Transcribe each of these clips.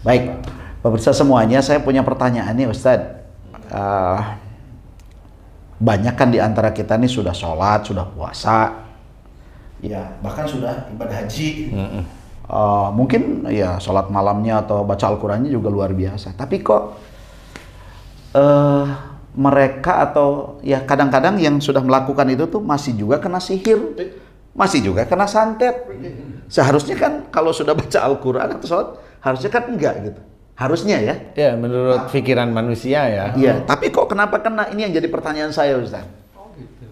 Baik, pemirsa semuanya, saya punya pertanyaan nih Ustadz. Banyak kan di antara kita nih sudah sholat, sudah puasa, ya bahkan sudah ibadah haji. Mungkin ya sholat malamnya atau baca Al-Qurannya juga luar biasa. Tapi kok mereka atau ya kadang-kadang yang sudah melakukan itu tuh masih juga kena sihir, masih juga kena santet. Seharusnya kan kalau sudah baca Al-Quran atau sholat, harusnya kan enggak gitu. Harusnya ya. Ya, menurut pikiran manusia ya. Iya, tapi kok kenapa kena? Ini yang jadi pertanyaan saya, Ustaz. Oh gitu.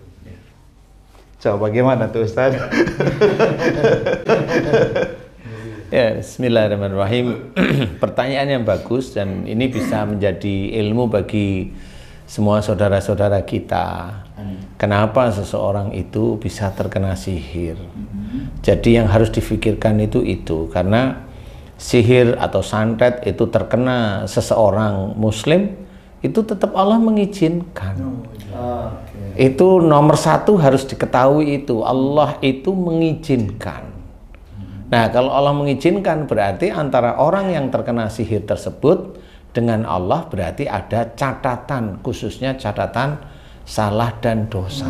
Coba bagaimana tuh, Ustaz? Ya, bismillahirrahmanirrahim. Pertanyaan yang bagus dan ini bisa menjadi ilmu bagi semua saudara-saudara kita. Kenapa seseorang itu bisa terkena sihir? Jadi yang harus difikirkan itu karena sihir atau santet itu terkena seseorang muslim, itu tetap Allah mengizinkan. Itu nomor satu harus diketahui, itu Allah itu mengizinkan. Nah, kalau Allah mengizinkan berarti antara orang yang terkena sihir tersebut dengan Allah berarti ada catatan, khususnya catatan salah dan dosa.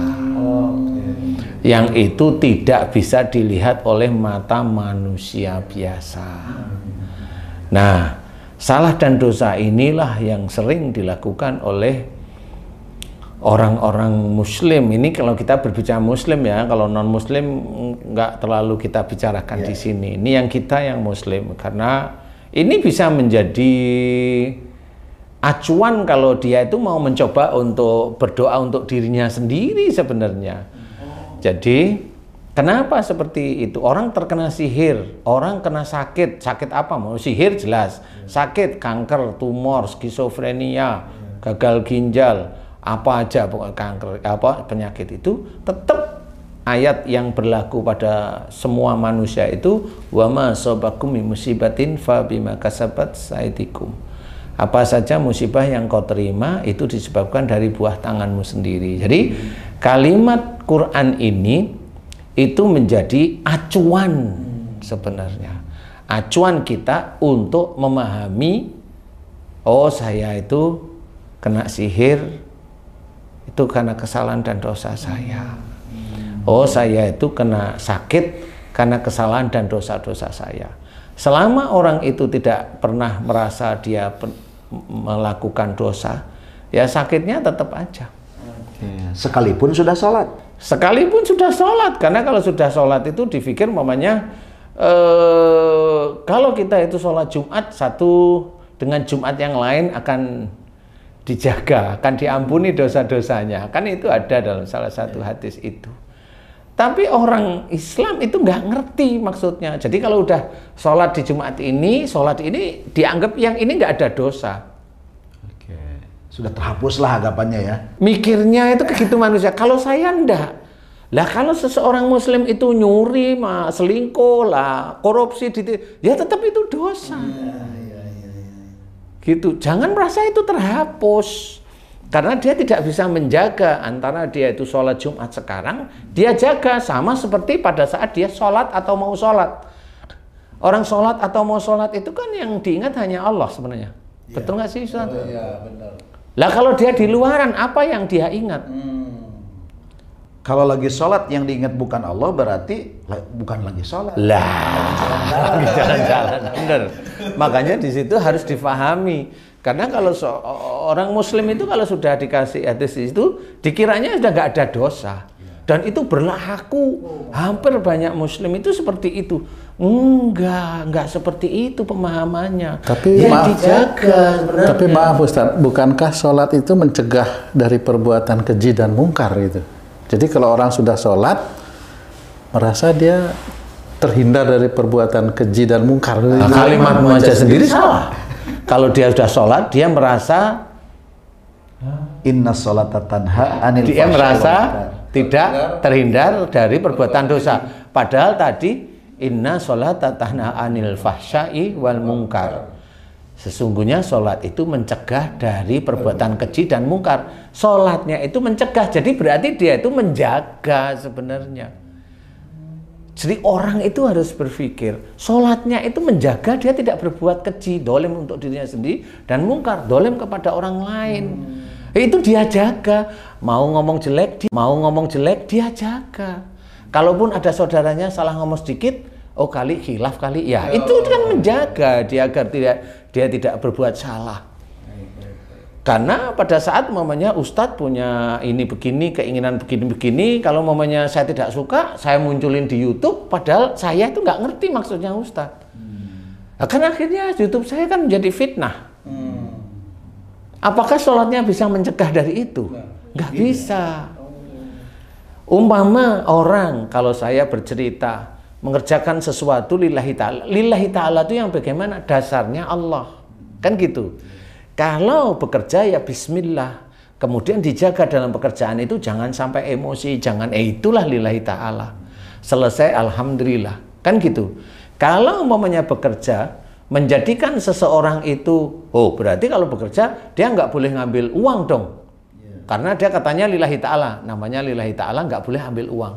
Yang itu tidak bisa dilihat oleh mata manusia biasa. Nah, salah dan dosa inilah yang sering dilakukan oleh orang-orang muslim. Ini kalau kita berbicara muslim ya, kalau non muslim nggak terlalu kita bicarakan di sini. Ini yang kita yang muslim, karena ini bisa menjadi acuan kalau dia itu mau mencoba untuk berdoa untuk dirinya sendiri sebenarnya. Jadi kenapa seperti itu? Orang terkena sihir, orang kena sakit apa? Mau sihir jelas, sakit kanker, tumor, skizofrenia, gagal ginjal, apa aja pokoknya kanker, apa penyakit itu tetap ayat yang berlaku pada semua manusia itu wa ma asabakum min musibatin fa bima kasabat aydikum. Apa saja musibah yang kau terima itu disebabkan dari buah tanganmu sendiri. Jadi kalimat Quran ini itu menjadi acuan sebenarnya. Acuan kita untuk memahami, oh saya itu kena sihir itu karena kesalahan dan dosa saya. Oh saya itu kena sakit karena kesalahan dan dosa-dosa saya. Selama orang itu tidak pernah merasa dia melakukan dosa, ya sakitnya tetap aja. Sekalipun sudah sholat. Sekalipun sudah sholat, karena kalau sudah sholat itu dipikir mamanya kalau kita itu sholat Jumat satu dengan Jumat yang lain akan dijaga, akan diampuni dosa-dosanya. Kan itu ada dalam salah satu hadis itu. Tapi orang Islam itu nggak ngerti maksudnya. Jadi kalau udah sholat di Jumat ini, sholat ini dianggap yang ini nggak ada dosa. Oke. Sudah terhapus lah anggapannya ya. Mikirnya itu begitu manusia. Kalau saya enggak. Lah kalau seseorang muslim itu nyuri, selingkuh lah, korupsi, ya tetap itu dosa. Gitu. Jangan merasa itu terhapus. Karena dia tidak bisa menjaga antara dia itu sholat Jumat sekarang, dia jaga sama seperti pada saat dia sholat atau mau sholat. Orang sholat atau mau sholat itu kan yang diingat hanya Allah sebenarnya. Ya. Betul nggak sih Ustaz? Iya, benar. Lah kalau dia di luaran, apa yang dia ingat? Kalau lagi sholat yang diingat bukan Allah, berarti bukan lagi sholat. Lah, jalan-jalan, bener. Makanya di situ harus difahami. Karena kalau orang muslim itu kalau sudah dikasih hadis itu, dikiranya sudah nggak ada dosa. Dan itu berlaku. Hampir banyak muslim itu seperti itu. Enggak seperti itu pemahamannya. Tapi ya, maaf, dijaga sebenarnya. Tapi maaf Ustaz, bukankah sholat itu mencegah dari perbuatan keji dan mungkar itu? Jadi kalau orang sudah sholat, merasa dia terhindar dari perbuatan keji dan mungkar. Nah, kalimat aja sendiri salah. Kalau dia sudah sholat, dia merasa Inna sholata tanha anil dia fahsya'i merasa wal munkar. tidak terhindar dari perbuatan dosa. Padahal tadi inna sholata tanha anil fahsya'i wal munkar. Sesungguhnya sholat itu mencegah dari perbuatan keji dan mungkar. Sholatnya itu mencegah, jadi berarti dia itu menjaga sebenarnya. Jadi orang itu harus berpikir, sholatnya itu menjaga dia tidak berbuat keji, dolim untuk dirinya sendiri, dan mungkar, dolim kepada orang lain. Itu dia jaga. Mau ngomong jelek dia jaga. Kalaupun ada saudaranya salah ngomong sedikit, oh kali khilaf kali, ya itu kan menjaga dia agar dia tidak berbuat salah. Karena pada saat mamanya Ustadz punya ini begini, keinginan begini-begini, kalau mamanya saya tidak suka, saya munculin di YouTube, padahal saya itu nggak ngerti maksudnya Ustadz. Nah, kan akhirnya YouTube saya kan menjadi fitnah. Apakah sholatnya bisa mencegah dari itu? Nggak bisa. Umpama orang, kalau saya bercerita, mengerjakan sesuatu lillahi ta'ala. Lillahi ta'ala itu yang bagaimana? Dasarnya Allah. Kan gitu. Kalau bekerja ya bismillah, kemudian dijaga dalam pekerjaan itu jangan sampai emosi, jangan itulah lillahi ta'ala. Selesai alhamdulillah, kan gitu. Kalau umpamanya bekerja, menjadikan seseorang itu, oh berarti kalau bekerja dia nggak boleh ngambil uang dong. Karena dia katanya lillahi ta'ala, namanya lillahi ta'ala nggak boleh ambil uang.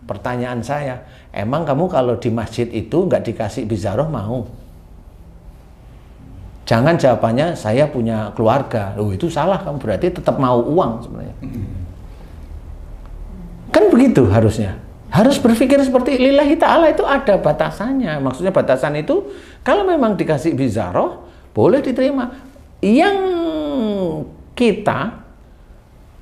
Pertanyaan saya, emang kamu kalau di masjid itu nggak dikasih bizaroh mau? Jangan jawabannya saya punya keluarga. Loh itu salah, kamu berarti tetap mau uang sebenarnya. Kan begitu harusnya. Harus berpikir seperti lillahi ta'ala itu ada batasannya. Maksudnya batasan itu kalau memang dikasih bizaroh boleh diterima. Yang kita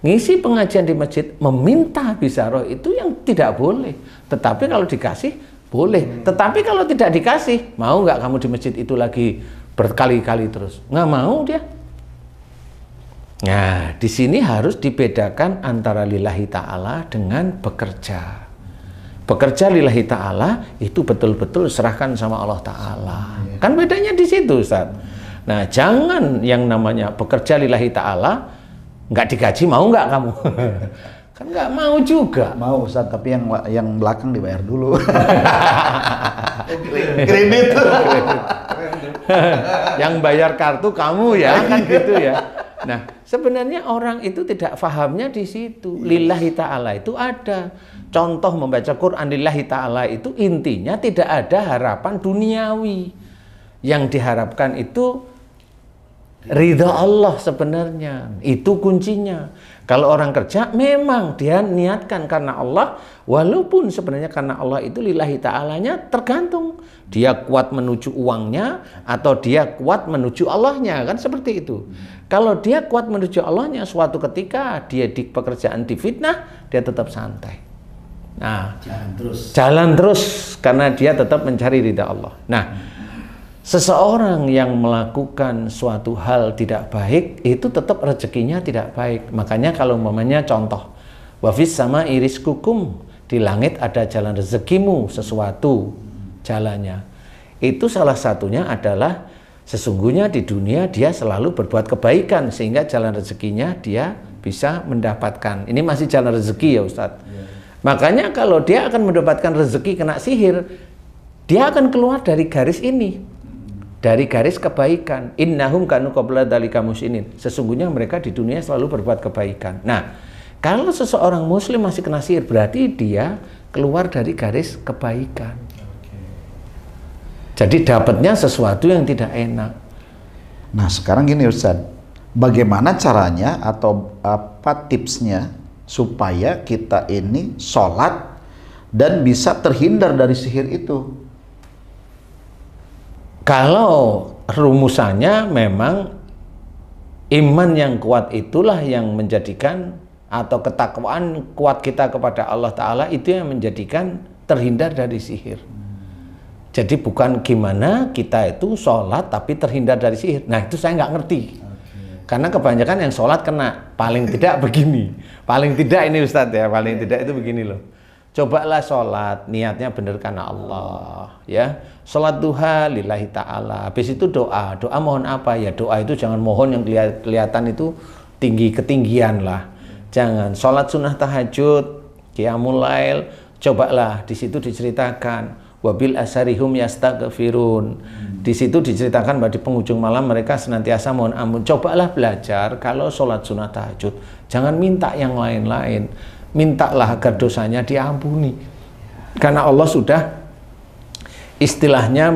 ngisi pengajian di masjid meminta bizaroh itu yang tidak boleh. Tetapi kalau dikasih boleh. Tetapi kalau tidak dikasih, mau nggak kamu di masjid itu lagi berkali-kali terus? Nggak mau dia. Nah, di sini harus dibedakan antara lillahi ta'ala dengan bekerja. Bekerja lillahi ta'ala itu betul-betul serahkan sama Allah Ta'ala. Kan bedanya di situ, Ustaz. Nah, jangan yang namanya bekerja lillahi ta'ala, nggak digaji, mau nggak kamu? Kan nggak mau juga. Mau Ustaz, tapi yang belakang dibayar dulu. Kredit. Yang bayar kartu kamu ya, kan gitu ya. Nah, sebenarnya orang itu tidak fahamnya di situ. Lillahi ta'ala itu ada. Contoh membaca Quran lillahi ta'ala itu intinya tidak ada harapan duniawi. Yang diharapkan itu ridha Allah sebenarnya. Itu kuncinya. Kalau orang kerja memang dia niatkan karena Allah, walaupun sebenarnya karena Allah itu lillahi ta'alanya tergantung. Dia kuat menuju uangnya atau dia kuat menuju Allahnya, kan seperti itu. Kalau dia kuat menuju Allahnya, suatu ketika dia di pekerjaan difitnah, dia tetap santai. Nah, jalan terus karena dia tetap mencari ridha Allah. Nah, seseorang yang melakukan suatu hal tidak baik itu tetap rezekinya tidak baik. Makanya kalau umpamanya contoh, wafis sama iris kukum, di langit ada jalan rezekimu, sesuatu jalannya. Itu salah satunya adalah sesungguhnya di dunia dia selalu berbuat kebaikan sehingga jalan rezekinya dia bisa mendapatkan. Ini masih jalan rezeki ya Ustadz. Makanya kalau dia akan mendapatkan rezeki kena sihir, dia akan keluar dari garis ini. Dari garis kebaikan. Innahum kanu qabla dzalika musinin. Sesungguhnya mereka di dunia selalu berbuat kebaikan. Nah, kalau seseorang muslim masih kena sihir, berarti dia keluar dari garis kebaikan. Jadi dapatnya sesuatu yang tidak enak. Nah, sekarang gini Ustaz. Bagaimana caranya atau apa tipsnya supaya kita ini sholat dan bisa terhindar dari sihir itu? Kalau rumusannya memang iman yang kuat itulah yang menjadikan, atau ketakwaan kuat kita kepada Allah Ta'ala itu yang menjadikan terhindar dari sihir. Jadi bukan gimana kita itu sholat tapi terhindar dari sihir. Nah itu saya nggak ngerti. Karena kebanyakan yang sholat kena, paling tidak begini. Paling tidak ini Ustadz ya, paling tidak itu begini loh. Cobalah sholat, niatnya benar karena Allah, ya. Sholat duha lillahi ta'ala. Habis itu doa. Doa mohon apa? Ya doa itu jangan mohon yang kelihatan itu ketinggian lah. Jangan. Sholat sunnah tahajud, qiyamul lail, cobalah di situ diceritakan. Wabil asharihum yastaghfirun. Di situ diceritakan bahwa di penghujung malam mereka senantiasa mohon ampun. Cobalah belajar kalau sholat sunnah tahajud. Jangan minta yang lain-lain. Mintalah agar dosanya diampuni. Karena Allah sudah istilahnya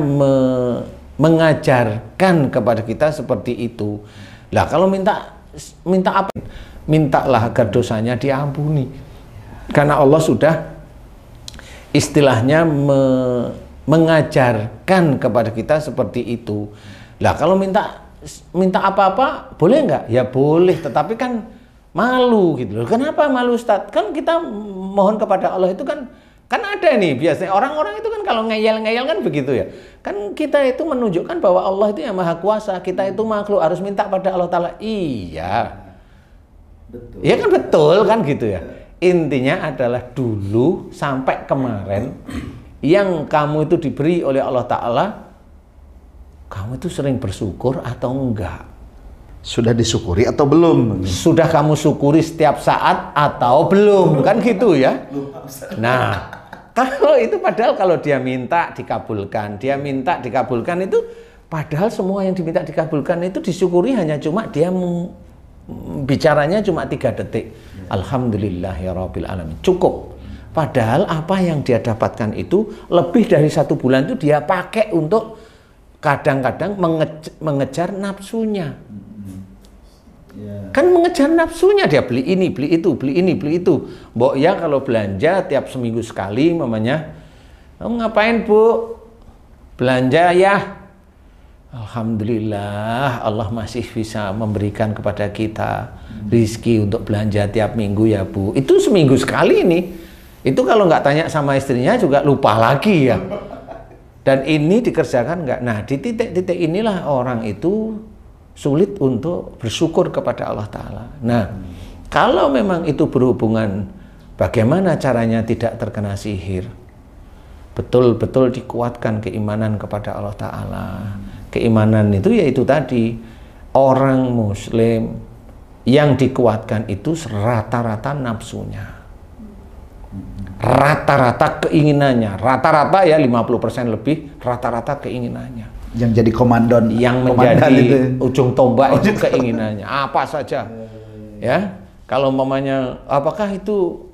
mengajarkan kepada kita seperti itu. Lah kalau minta apa? Mintalah agar dosanya diampuni. Karena Allah sudah istilahnya mengajarkan kepada kita seperti itu. Lah kalau minta apa-apa boleh nggak? Ya boleh, tetapi kan malu gitu loh. Kenapa malu, Ustadz? Kan kita mohon kepada Allah itu kan ada nih biasanya orang-orang itu kan kalau ngeyel-ngeyel kan begitu ya. Kan kita itu menunjukkan bahwa Allah itu yang maha kuasa, kita itu makhluk harus minta pada Allah Ta'ala. Iya. Betul. Iya kan betul kan gitu ya. Intinya adalah dulu sampai kemarin yang kamu itu diberi oleh Allah Ta'ala, kamu itu sering bersyukur atau enggak? Sudah disyukuri atau belum? Sudah kamu syukuri setiap saat atau belum? Kan gitu ya. Nah, kalau itu padahal kalau dia minta dikabulkan, itu padahal semua yang diminta dikabulkan itu disyukuri hanya cuma dia bicaranya cuma 3 detik. Alhamdulillahirabbil alamin. Cukup. Padahal apa yang dia dapatkan itu lebih dari 1 bulan itu dia pakai untuk kadang-kadang mengejar nafsunya. Kan mengejar nafsunya, dia beli ini, beli itu, beli ini, beli itu. Mbok ya kalau belanja tiap seminggu sekali mamanya, kamu ngapain Bu? Belanja ya. Alhamdulillah Allah masih bisa memberikan kepada kita rizki untuk belanja tiap minggu ya Bu. Itu seminggu sekali nih. Itu kalau nggak tanya sama istrinya juga lupa lagi ya. Dan ini dikerjakan nggak? Nah di titik-titik inilah orang itu sulit untuk bersyukur kepada Allah Ta'ala. Nah, kalau memang itu berhubungan bagaimana caranya tidak terkena sihir, betul-betul dikuatkan keimanan kepada Allah Ta'ala. Keimanan itu yaitu tadi, orang muslim yang dikuatkan itu rata-rata nafsunya. Rata-rata keinginannya, rata-rata ya 50% lebih, rata-rata keinginannya. Yang jadi komandan, yang menjadi ujung tombak itu keinginannya apa saja ya. Kalau mamanya apakah itu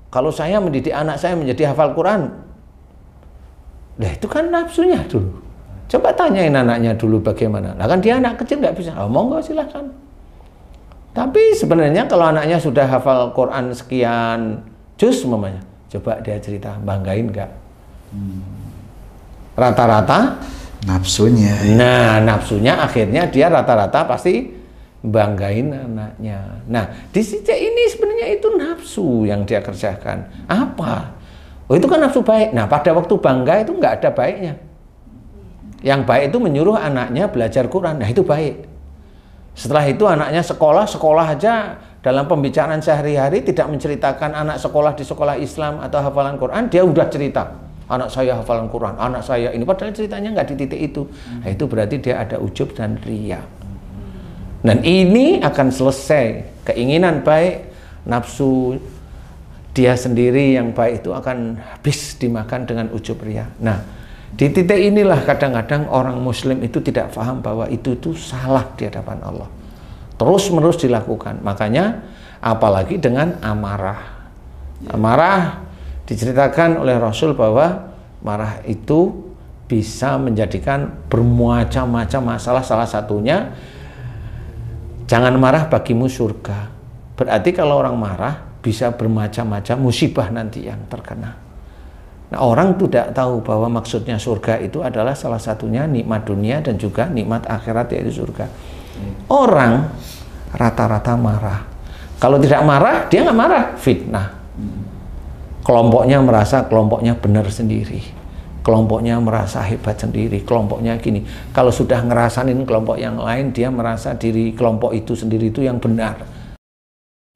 kalau saya mendidik anak saya menjadi hafal Quran, nah itu kan nafsunya dulu. Coba tanyain anaknya dulu bagaimana. Nah kan dia anak kecil nggak bisa. Monggo silahkan. Tapi sebenarnya kalau anaknya sudah hafal Quran sekian juz mamanya, coba dia cerita, banggain nggak? Rata-rata nafsunya. Nah, nafsunya akhirnya dia rata-rata pasti banggain anaknya. Nah, di sisi ini sebenarnya itu nafsu yang dia kerjakan. Apa? Oh, itu kan nafsu baik. Nah, pada waktu bangga itu nggak ada baiknya. Yang baik itu menyuruh anaknya belajar Quran. Nah, itu baik. Setelah itu anaknya sekolah aja dalam pembicaraan sehari-hari tidak menceritakan anak sekolah di sekolah Islam atau hafalan Quran, dia udah cerita. Anak saya hafalan Quran, anak saya ini, padahal ceritanya nggak di titik itu. Nah, itu berarti dia ada ujub dan riya. Dan ini akan selesai. Keinginan baik, nafsu dia sendiri yang baik itu akan habis dimakan dengan ujub riya. Nah, di titik inilah kadang-kadang orang muslim itu tidak paham bahwa itu salah di hadapan Allah. Terus-menerus dilakukan. Makanya apalagi dengan amarah. Amarah diceritakan oleh Rasul bahwa marah itu bisa menjadikan bermacam-macam masalah. Salah satunya, jangan marah bagimu surga. Berarti kalau orang marah bisa bermacam-macam musibah nanti yang terkena. Nah, orang tidak tahu bahwa maksudnya surga itu adalah salah satunya nikmat dunia dan juga nikmat akhirat, yaitu surga. Orang rata-rata marah. Kalau tidak marah, dia nggak marah, fitnah. Kelompoknya merasa kelompoknya benar sendiri, kelompoknya merasa hebat sendiri, kelompoknya gini. Kalau sudah ngerasain kelompok yang lain, dia merasa diri kelompok itu sendiri itu yang benar.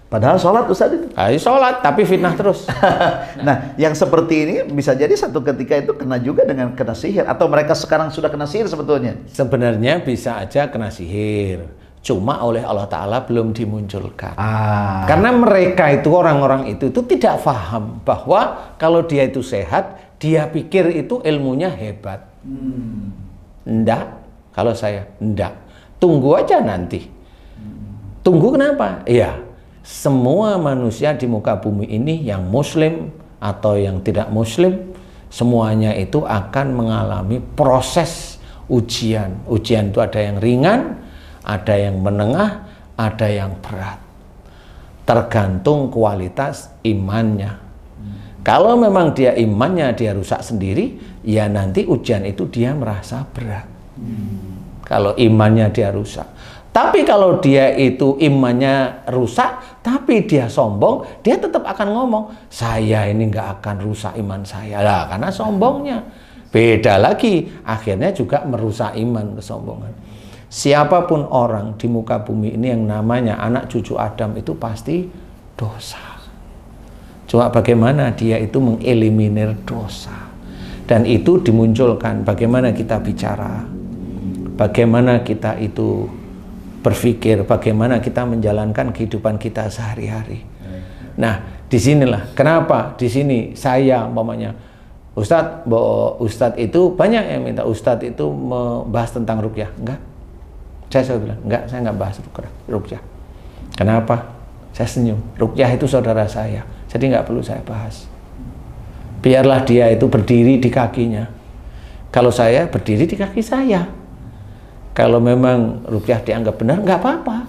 Padahal sholat Ustaz itu. Sholat, tapi fitnah terus. Nah, yang seperti ini bisa jadi satu ketika itu kena juga dengan kena sihir. Atau mereka sekarang sudah kena sihir sebetulnya? Sebenarnya bisa aja kena sihir. Cuma oleh Allah Ta'ala belum dimunculkan. Karena mereka itu, orang-orang itu tidak paham bahwa kalau dia itu sehat, dia pikir itu ilmunya hebat. Enggak, kalau saya, enggak. Tunggu aja nanti. Tunggu kenapa? Iya, semua manusia di muka bumi ini yang muslim atau yang tidak muslim, semuanya itu akan mengalami proses ujian. Ujian itu ada yang ringan, ada yang menengah, ada yang berat. Tergantung kualitas imannya. Kalau memang dia imannya dia rusak sendiri, ya nanti ujian itu dia merasa berat. Kalau imannya dia rusak. Tapi kalau dia itu imannya rusak, tapi dia sombong, dia tetap akan ngomong, saya ini nggak akan rusak iman saya. Lah, karena sombongnya. Beda lagi, akhirnya juga merusak iman, kesombongan. Siapapun orang di muka bumi ini yang namanya anak cucu Adam itu pasti dosa. Cuma bagaimana dia itu mengeliminir dosa. Dan itu dimunculkan bagaimana kita bicara, bagaimana kita itu berpikir, bagaimana kita menjalankan kehidupan kita sehari-hari. Nah, disinilah kenapa di sini saya umpamanya Ustadz itu banyak yang minta Ustadz itu membahas tentang ruqyah. Enggak, saya bilang enggak, saya enggak bahas ruqyah. Kenapa? Saya senyum. Ruqyah itu saudara saya, jadi enggak perlu saya bahas. Biarlah dia itu berdiri di kakinya. Kalau saya berdiri di kaki saya. Kalau memang ruqyah dianggap benar, nggak apa-apa.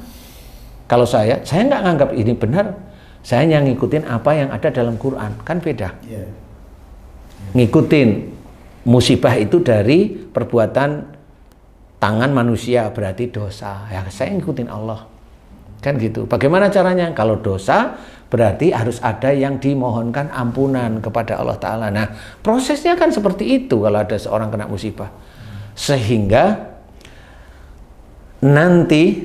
Kalau saya nggak nganggap ini benar. Saya yang ngikutin apa yang ada dalam Quran. Kan beda. Ngikutin musibah itu dari perbuatan tangan manusia, berarti dosa. Ya, saya ngikutin Allah. Kan gitu. Bagaimana caranya? Kalau dosa, berarti harus ada yang dimohonkan ampunan kepada Allah Ta'ala. Nah, prosesnya kan seperti itu kalau ada seorang kena musibah. Sehingga nanti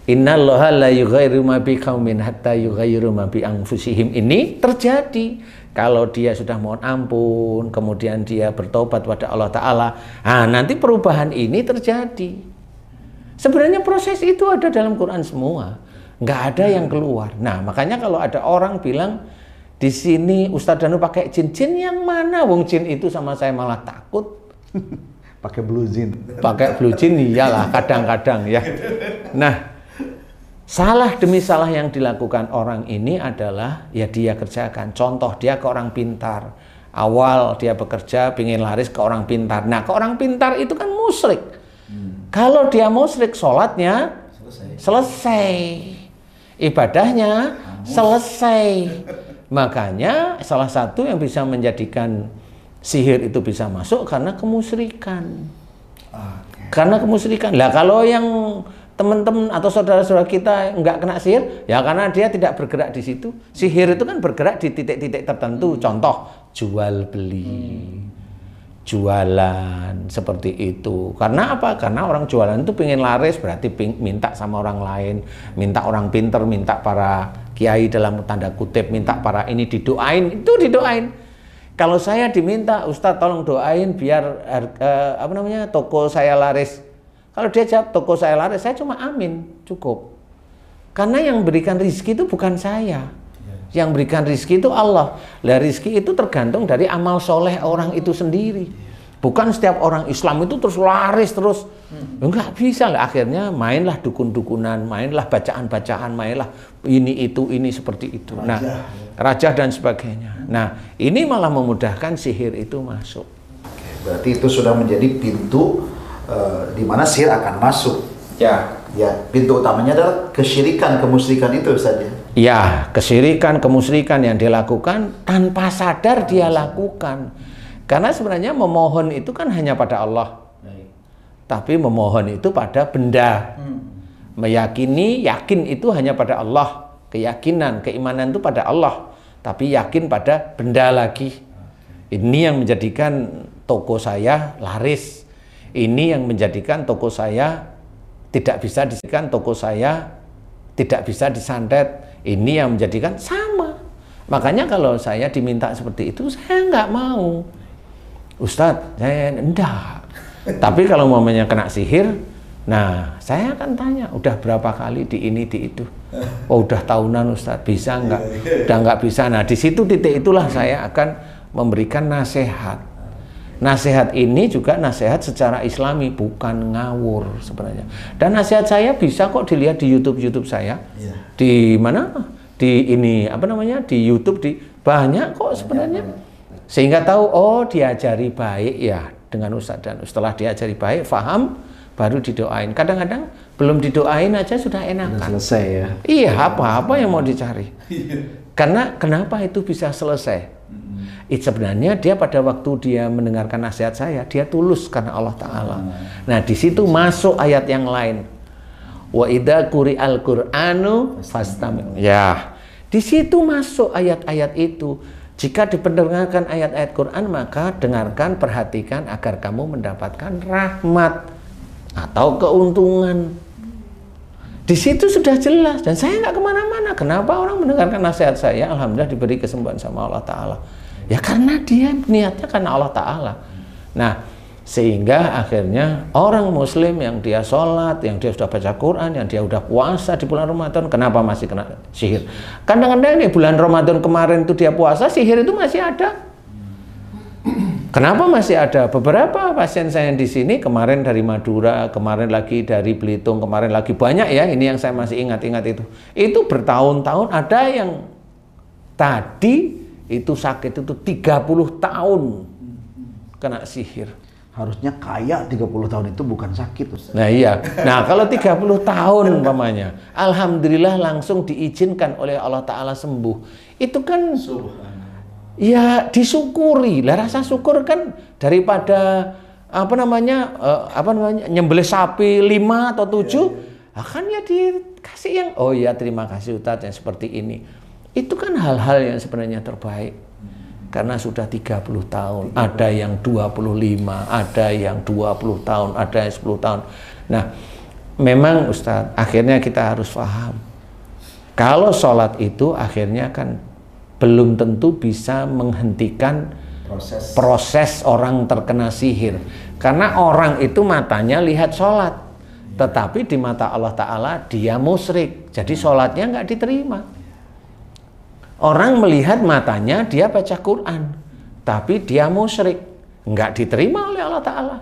innallaha la yughayyiru ma biqaumin hatta yughayyiru ma bi anfusihim ini terjadi kalau dia sudah mohon ampun, kemudian dia bertobat pada Allah Ta'ala. Nah, nanti perubahan ini terjadi. Sebenarnya proses itu ada dalam Quran semua, nggak ada yang keluar. Nah, makanya kalau ada orang bilang di sini Ustadz Danu pakai jin, yang mana? Wong jin itu sama saya malah takut. Pakai blue jean. Pakai blue jean iyalah kadang-kadang ya. Nah, salah demi salah yang dilakukan orang ini adalah ya dia kerjakan. Contoh, dia ke orang pintar. Awal dia bekerja ingin laris ke orang pintar. Nah, ke orang pintar itu kan musyrik. Kalau dia musyrik, sholatnya selesai. Ibadahnya selesai. Makanya salah satu yang bisa menjadikan sihir itu bisa masuk karena kemusyrikan. Karena kemusyrikan. Lah kalau yang teman-teman atau saudara-saudara kita nggak kena sihir, ya karena dia tidak bergerak di situ. Sihir itu kan bergerak di titik-titik tertentu. Contoh, jual beli, jualan seperti itu. Karena apa? Karena orang jualan itu pengen laris, berarti minta sama orang lain, minta orang pinter, minta para kiai dalam tanda kutip, minta para ini didoain, itu didoain. Kalau saya diminta, Ustadz tolong doain biar toko saya laris. Kalau dia jawab toko saya laris, saya cuma amin, cukup. Karena yang berikan rizki itu bukan saya. Yang berikan rizki itu Allah. Lah rizki itu tergantung dari amal soleh orang itu sendiri. Bukan setiap orang Islam itu terus laris terus. Enggak bisa lah. Akhirnya mainlah dukun-dukunan, mainlah bacaan-bacaan, mainlah ini itu, ini seperti itu. Nah, raja dan sebagainya. Nah, ini malah memudahkan sihir itu masuk. Oke, berarti itu sudah menjadi pintu di mana sihir akan masuk. Ya. Ya, pintu utamanya adalah kesyirikan, kemusyrikan itu saja. Ya, kesyirikan, kemusyrikan yang dilakukan tanpa sadar dia lakukan. Karena sebenarnya memohon itu kan hanya pada Allah. Tapi memohon itu pada benda. Meyakini, yakin itu hanya pada Allah. Keyakinan, keimanan itu pada Allah. Tapi yakin pada benda lagi. Ini yang menjadikan toko saya laris. Ini yang menjadikan toko saya tidak bisa disediakan, toko saya tidak bisa disantet. Ini yang menjadikan sama. Makanya kalau saya diminta seperti itu, saya nggak mau. Ustadz, saya enggak. Tapi kalau momennya kena sihir, nah saya akan tanya, udah berapa kali di ini, di itu. Oh, udah tahunan Ustadz, bisa nggak? Udah nggak bisa. Nah, di situ titik itulah saya akan memberikan nasihat. Nasihat ini juga nasihat secara islami, bukan ngawur sebenarnya. Dan nasihat saya bisa kok dilihat di YouTube saya. Di mana? Di ini, apa namanya? Di YouTube, di banyak kok sebenarnya. Sehingga tahu, oh diajari baik ya dengan ustadz, dan setelah diajari baik, faham, baru didoain. Kadang-kadang belum didoain aja sudah enakan. Selesai ya. Iya, apa-apa yang mau dicari. Karena kenapa itu bisa selesai? Sebenarnya dia pada waktu dia mendengarkan nasihat saya, dia tulus karena Allah Ta'ala. Nah, di situ masuk ayat yang lain. Wa idza quri'al Qur'anu fastami'. Ya, di situ masuk ayat-ayat itu. Jika dipendengarkan ayat-ayat Quran, maka dengarkan, perhatikan agar kamu mendapatkan rahmat atau keuntungan. Di situ sudah jelas, dan saya nggak kemana-mana. Kenapa orang mendengarkan nasihat saya? Alhamdulillah diberi kesembuhan sama Allah Ta'ala. Ya karena dia niatnya karena Allah Ta'ala. Nah, sehingga akhirnya orang muslim yang dia sholat, yang dia sudah baca Quran, yang dia sudah puasa di bulan Ramadan, kenapa masih kena sihir? Kadang-kadang di bulan Ramadan kemarin itu dia puasa, sihir itu masih ada. Kenapa masih ada? Beberapa pasien saya di sini, kemarin dari Madura, kemarin lagi dari Belitung, kemarin lagi banyak ya, ini yang saya masih ingat-ingat itu. Itu bertahun-tahun, ada yang tadi itu sakit itu 30 tahun kena sihir. Harusnya kaya 30 tahun itu bukan sakit, Ustaz. Nah iya, nah kalau 30 tahun umpamanya, alhamdulillah langsung diizinkan oleh Allah Ta'ala sembuh. Itu kan ya disyukuri lah, rasa syukur kan daripada nyembelih sapi 5 atau 7, akan ya dikasih yang oh ya terima kasih Ustaz yang seperti ini. Itu kan hal-hal yang sebenarnya terbaik. Karena sudah 30 tahun, ada yang 25, ada yang 20 tahun, ada yang 10 tahun. Nah, memang Ustadz, akhirnya kita harus paham. Kalau sholat itu akhirnya kan belum tentu bisa menghentikan proses orang terkena sihir. Karena orang itu matanya lihat sholat, tetapi di mata Allah Ta'ala dia musyrik. Jadi sholatnya nggak diterima. Orang melihat matanya dia baca Quran, tapi dia musyrik, nggak diterima oleh Allah Ta'ala.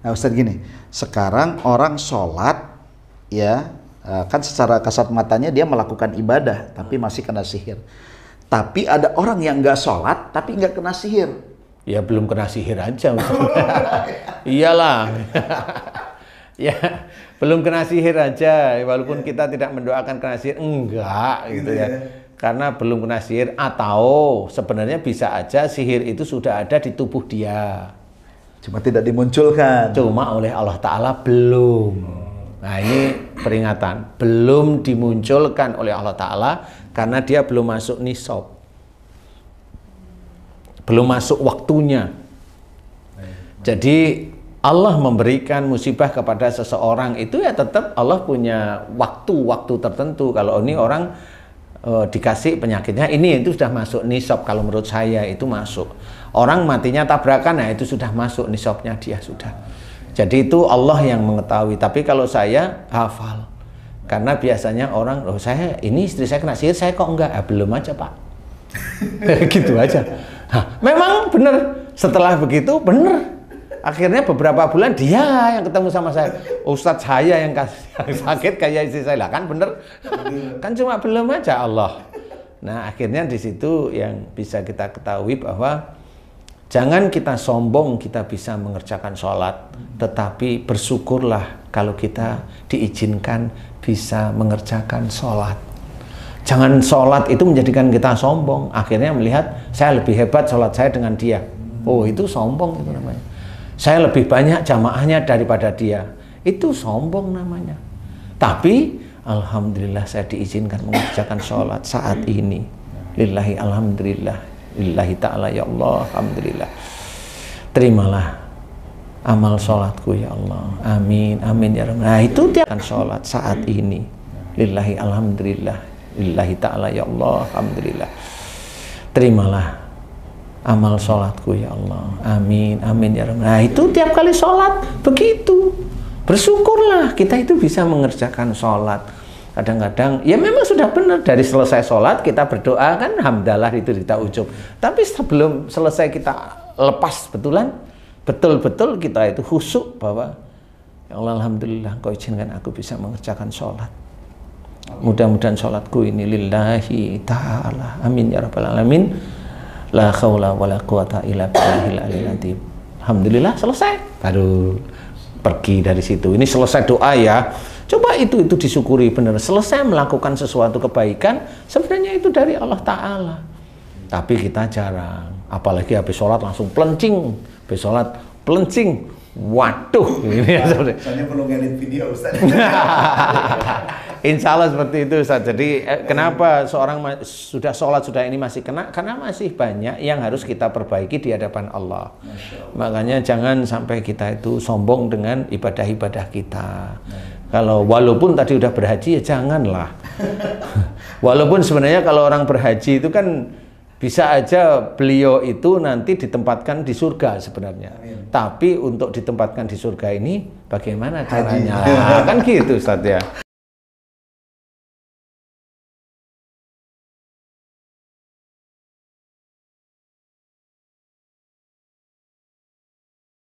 Nah Ustadz gini, sekarang orang sholat ya kan secara kasat matanya dia melakukan ibadah, tapi masih kena sihir. Tapi ada orang yang nggak sholat, tapi nggak kena sihir. Ya belum kena sihir aja. Iyalah. Ya belum kena sihir aja, walaupun kita tidak mendoakan kena sihir, enggak gitu ya. Karena belum kena sihir, atau sebenarnya bisa aja sihir itu sudah ada di tubuh dia, cuma tidak dimunculkan. Cuma oleh Allah Ta'ala belum. Nah ini peringatan, belum dimunculkan oleh Allah Ta'ala karena dia belum masuk nisab, belum masuk waktunya. Jadi Allah memberikan musibah kepada seseorang itu ya tetap Allah punya waktu-waktu tertentu. Kalau ini orang dikasih penyakitnya ini itu sudah masuk nisab, kalau menurut saya itu masuk. Orang matinya tabrakan, nah itu sudah masuk nisabnya dia sudah. Jadi itu Allah yang mengetahui. Tapi kalau saya hafal, karena biasanya orang, loh saya ini istri saya kena sihir, saya kok enggak? Belum aja Pak. Gitu aja. Nah, memang benar. Setelah begitu benar. Akhirnya beberapa bulan dia yang ketemu sama saya, Ustadz saya yang sakit kayak istri saya lah, kan bener, kan cuma belum aja Allah. Nah akhirnya di situ yang bisa kita ketahui bahwa jangan kita sombong kita bisa mengerjakan sholat, tetapi bersyukurlah kalau kita diizinkan bisa mengerjakan sholat. Jangan sholat itu menjadikan kita sombong, akhirnya melihat saya lebih hebat sholat saya dengan dia. Oh itu sombong itu namanya. Saya lebih banyak jamaahnya daripada dia. Itu sombong namanya. Tapi alhamdulillah saya diizinkan mengerjakan sholat saat ini. Lillahi alhamdulillah. Lillahi ta'ala ya Allah. Alhamdulillah. Terimalah amal sholatku ya Allah. Amin. Amin ya Rabbi. Nah itu tiap sholat saat ini. Lillahi alhamdulillah. Lillahi ta'ala ya Allah. Alhamdulillah. Terimalah amal sholatku ya Allah. Amin. Amin ya Rabbi. Nah itu tiap kali sholat begitu. Bersyukurlah kita itu bisa mengerjakan sholat. Kadang-kadang ya memang sudah benar, dari selesai sholat kita berdoa kan hamdalah itu kita ucap. Tapi sebelum selesai kita lepas betul-betul kita itu khusyuk bahwa ya Allah alhamdulillah Kau izinkan aku bisa mengerjakan sholat. Mudah-mudahan sholatku ini lillahi ta'ala. Amin ya rabbal alamin. La haula wala quwata illa billahil aliyil azim. Alhamdulillah selesai. Baru pergi dari situ. Ini selesai doa ya. Coba itu disyukuri benar. Selesai melakukan sesuatu kebaikan, sebenarnya itu dari Allah Ta'ala. Tapi kita jarang. Apalagi habis sholat langsung pelencing. Habis sholat pelencing. Waduh. Ini ya, Soalnya perlu ngedit video, Ustaz. Insya Allah seperti itu Ustaz. Jadi kenapa seorang sudah sholat sudah ini masih kena? Karena masih banyak yang harus kita perbaiki di hadapan Allah. Makanya jangan sampai kita itu sombong dengan ibadah-ibadah kita. Kalau walaupun tadi udah berhaji ya janganlah. Walaupun sebenarnya kalau orang berhaji itu kan bisa aja beliau itu nanti ditempatkan di surga sebenarnya. Tapi untuk ditempatkan di surga ini bagaimana caranya? Kan gitu Ustaz ya.